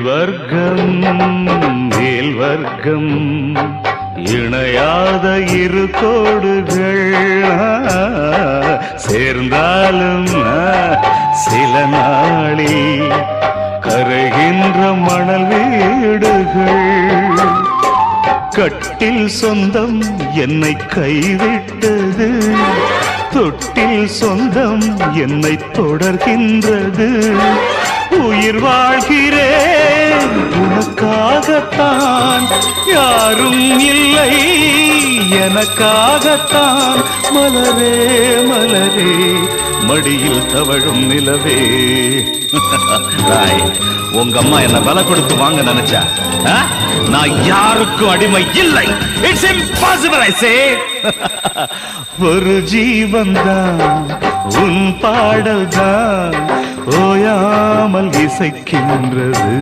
கீழ்வர்க்கம் மேல்வர்க்கம் இணையாத இரு கோடுகள் சேர்ந்தாலும் சில நாளில் கரைகின்ற மணல் வீடுகள். கட்டில் சொந்தம் என்னை கைவிட்டது, தொட்டில் சொந்தம் என்னை தொடர்கின்றது. உயிர் வாழ்கிறேன் உனக்காகத்தான், யாரும் இல்லை எனக்காகத்தான். மலரே மலரே மடியில் தவழும் நிலவே. உங்க அம்மா என்ன விலை கொடுத்து வாங்க நினைச்சா, நான் யாருக்கும் அடிமை இல்லை. இட்ஸ் இம்பாசிபிள் ஐ சே. ஒரு ஜீவன் தான் உன் பாடல் தான் ஓயாமல் இசைக்கின்றது.